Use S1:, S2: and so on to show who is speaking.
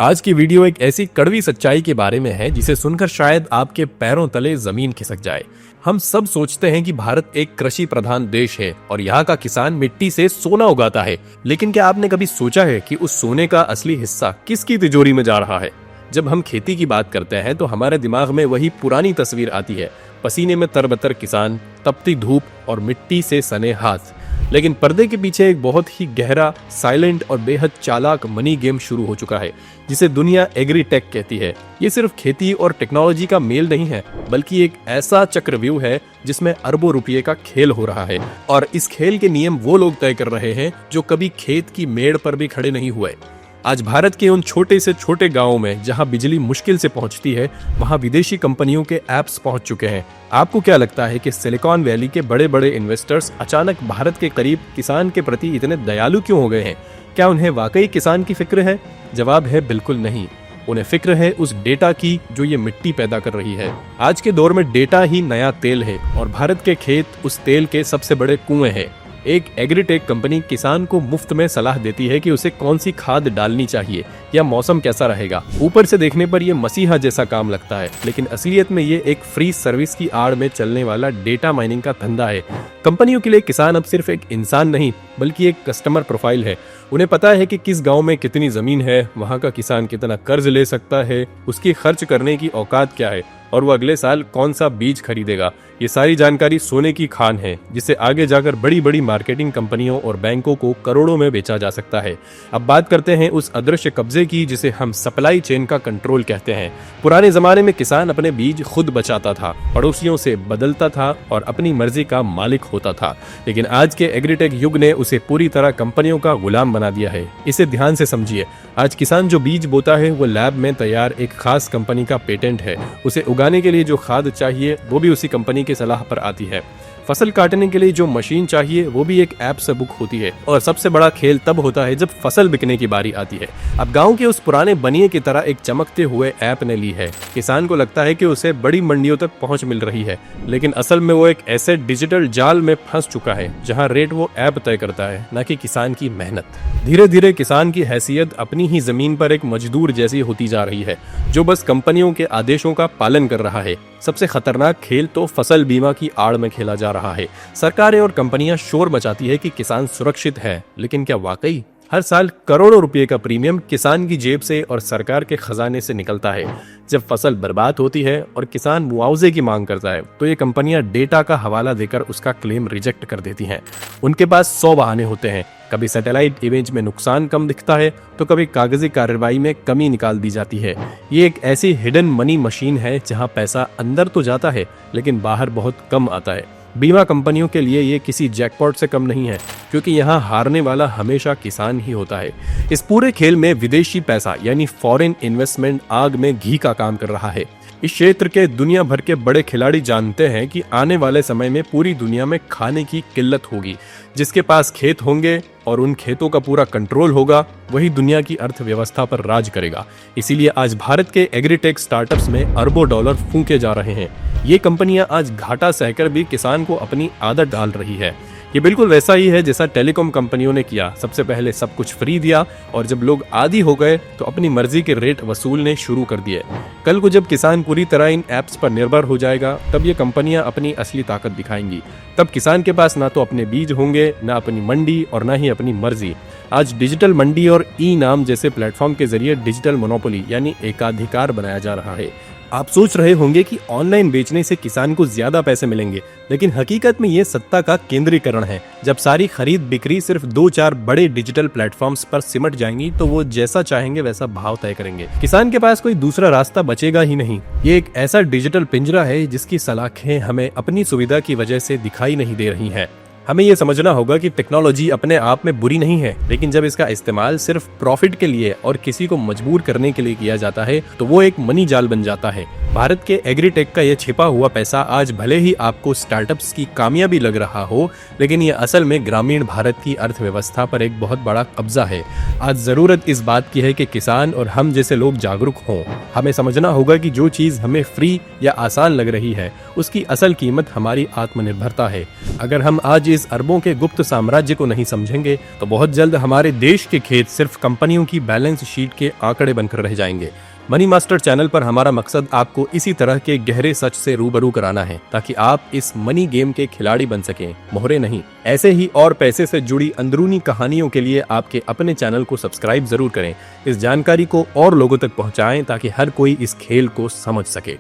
S1: आज की वीडियो एक ऐसी कड़वी सच्चाई के बारे में है जिसे सुनकर शायद आपके पैरों तले जमीन खिसक जाए। हम सब सोचते हैं कि भारत एक कृषि प्रधान देश है और यहाँ का किसान मिट्टी से सोना उगाता है, लेकिन क्या आपने कभी सोचा है कि उस सोने का असली हिस्सा किसकी तिजोरी में जा रहा है? जब हम खेती की बात करते हैं तो हमारे दिमाग में वही पुरानी तस्वीर आती है, पसीने में तरबतर किसान, तपती धूप और मिट्टी से सने हाथ। लेकिन पर्दे के पीछे एक बहुत ही गहरा, साइलेंट और बेहद चालाक मनी गेम शुरू हो चुका है, जिसे दुनिया एग्रीटेक कहती है। ये सिर्फ खेती और टेक्नोलॉजी का मेल नहीं है, बल्कि एक ऐसा चक्रव्यूह है जिसमें अरबों रुपये का खेल हो रहा है। और इस खेल के नियम वो लोग तय कर रहे हैं जो कभी खेत की मेड़ पर भी खड़े नहीं हुए। आज भारत के उन छोटे से छोटे गांवों में जहां बिजली मुश्किल से पहुंचती है, वहां विदेशी कंपनियों के ऐप्स पहुंच चुके हैं। आपको क्या लगता है कि सिलिकॉन वैली के बड़े बड़े इन्वेस्टर्स अचानक भारत के करीब किसान के प्रति इतने दयालु क्यों हो गए हैं? क्या उन्हें वाकई किसान की फिक्र है? जवाब है बिल्कुल नहीं। उन्हें फिक्र है उस डेटा की जो ये मिट्टी पैदा कर रही है। आज के दौर में डेटा ही नया तेल है और भारत के खेत उस तेल के सबसे बड़े कुएं हैं। एक एग्रीटेक कंपनी किसान को मुफ्त में सलाह देती है कि उसे कौन सी खाद डालनी चाहिए या मौसम कैसा रहेगा। ऊपर से देखने पर यह मसीहा जैसा काम लगता है, लेकिन असलियत में ये एक फ्री सर्विस की आड़ में चलने वाला डेटा माइनिंग का धंधा है। कंपनियों के लिए किसान अब सिर्फ एक इंसान नहीं, बल्कि एक कस्टमर प्रोफाइल है। उन्हें पता है कि किस गांव में कितनी जमीन है, वहां का किसान कितना कर्ज ले सकता है, उसकी खर्च करने की औकात क्या है और वो अगले साल कौन सा बीज खरीदेगा। ये सारी जानकारी सोने की खान है, जिसे आगे जाकर बड़ी बड़ी मार्केटिंग कंपनियों और बैंकों को करोड़ों में बेचा जा सकता है। अब बात करते हैं उस अदृश्य कब्जे की जिसे हम सप्लाई चेन का कंट्रोल कहते हैं। पुराने जमाने में किसान अपने बीज खुद बचाता था, पड़ोसियों से बदलता था और अपनी मर्जी का मालिक होता था। लेकिन आज के एग्रीटेक युग ने उसे पूरी तरह कंपनियों का गुलाम बना दिया है। इसे ध्यान से समझिए। आज किसान जो बीज बोता है वो लैब में तैयार एक खास कंपनी का पेटेंट है। उसे उगाने के लिए जो खाद चाहिए वो भी उसी कंपनी की सलाह पर आती है। फसल काटने के लिए जो मशीन चाहिए वो भी एक ऐप से बुक होती है। और सबसे बड़ा खेल तब होता है जब फसल बिकने की बारी आती है। अब गांव के उस पुराने बनिए की तरह एक चमकते हुए ऐप ने ली है। किसान को लगता है कि उसे बड़ी मंडियों तक पहुंच मिल रही है, लेकिन असल में वो एक ऐसे डिजिटल जाल में फंस चुका है जहां रेट वो ऐप तय करता है, न कि किसान की मेहनत। धीरे धीरे किसान की हैसियत अपनी ही जमीन पर एक मजदूर जैसी होती जा रही है, जो बस कंपनियों के आदेशों का पालन कर रहा है। सबसे खतरनाक खेल तो फसल बीमा की आड़ में खेला जा रहा है। सरकारें और कंपनियां शोर मचाती है कि किसान सुरक्षित है, लेकिन क्या वाकई? हर साल करोड़ों रुपए का प्रीमियम किसान की जेब से और सरकार के खजाने से निकलता है। जब फसल बर्बाद होती है और किसान मुआवजे की मांग करता है, तो ये कंपनियां डेटा का हवाला देकर उसका क्लेम रिजेक्ट कर देती हैं। उनके पास 100 बहाने होते हैं। कभी सैटेलाइट इमेज में नुकसान कम दिखता है, तो कभी कागजी कार्रवाई में कमी निकाल दी जाती है। ये एक ऐसी हिडन मनी मशीन है जहां पैसा अंदर तो जाता है, लेकिन बाहर बहुत कम आता है। बीमा कंपनियों के लिए ये किसी जैकपॉट से कम नहीं है, क्योंकि यहाँ हारने वाला हमेशा किसान ही होता है। इस पूरे खेल में विदेशी पैसा यानी फॉरेन इन्वेस्टमेंट आग में घी का काम कर रहा है। इस क्षेत्र के दुनिया भर के बड़े खिलाड़ी जानते हैं कि आने वाले समय में पूरी दुनिया में खाने की किल्लत होगी। जिसके पास खेत होंगे और उन खेतों का पूरा कंट्रोल होगा, वही दुनिया की अर्थव्यवस्था पर राज करेगा। इसीलिए आज भारत के एग्रीटेक स्टार्टअप्स में अरबों डॉलर फूंके जा रहे हैं। ये कंपनियां आज घाटा सहकर भी किसान को अपनी आदत डाल रही है। ये बिल्कुल वैसा ही है जैसा टेलीकॉम कंपनियों ने किया। सबसे पहले सब कुछ फ्री दिया और जब लोग आदी हो गए तो अपनी मर्जी के रेट वसूलने शुरू कर दिए। कल को जब किसान पूरी तरह इन ऐप्स पर निर्भर हो जाएगा, तब ये कंपनियां अपनी असली ताकत दिखाएंगी। तब किसान के पास ना तो अपने बीज होंगे, ना अपनी मंडी और ना ही अपनी मर्जी। आज डिजिटल मंडी और ई नाम जैसे प्लेटफॉर्म के जरिए डिजिटल मोनोपोली यानी एकाधिकार बनाया जा रहा है। आप सोच रहे होंगे कि ऑनलाइन बेचने से किसान को ज्यादा पैसे मिलेंगे, लेकिन हकीकत में ये सत्ता का केंद्रीकरण है। जब सारी खरीद बिक्री सिर्फ 2-4 बड़े डिजिटल प्लेटफॉर्म्स पर सिमट जाएंगी, तो वो जैसा चाहेंगे वैसा भाव तय करेंगे। किसान के पास कोई दूसरा रास्ता बचेगा ही नहीं। ये एक ऐसा डिजिटल पिंजरा है जिसकी सलाखें हमें अपनी सुविधा की वजह से दिखाई नहीं दे रही हैं। हमें ये समझना होगा कि टेक्नोलॉजी अपने आप में बुरी नहीं है, लेकिन जब इसका इस्तेमाल सिर्फ प्रॉफिट के लिए और किसी को मजबूर करने के लिए किया जाता है, तो वो एक मनी जाल बन जाता है। भारत के एग्रीटेक का यह छिपा हुआ पैसा आज भले ही आपको स्टार्टअप्स की कामयाबी लग रहा हो, लेकिन यह असल में ग्रामीण भारत की अर्थव्यवस्था पर एक बहुत बड़ा कब्जा है। आज जरूरत इस बात की है कि किसान और हम जैसे लोग जागरूक हों। हमें समझना होगा कि जो चीज हमें फ्री या आसान लग रही है, उसकी असल कीमत हमारी आत्मनिर्भरता है। अगर हम आज इस अरबों के गुप्त साम्राज्य को नहीं समझेंगे तो बहुत जल्द हमारे देश के खेत सिर्फ कंपनियों की बैलेंस शीट के आंकड़े बनकर रह जाएंगे। मनी मास्टर चैनल पर हमारा मकसद आपको इसी तरह के गहरे सच से रूबरू कराना है, ताकि आप इस मनी गेम के खिलाड़ी बन सकें, मोहरे नहीं। ऐसे ही और पैसे से जुड़ी अंदरूनी कहानियों के लिए आपके अपने चैनल को सब्सक्राइब जरूर करें। इस जानकारी को और लोगों तक पहुंचाएं ताकि हर कोई इस खेल को समझ सके।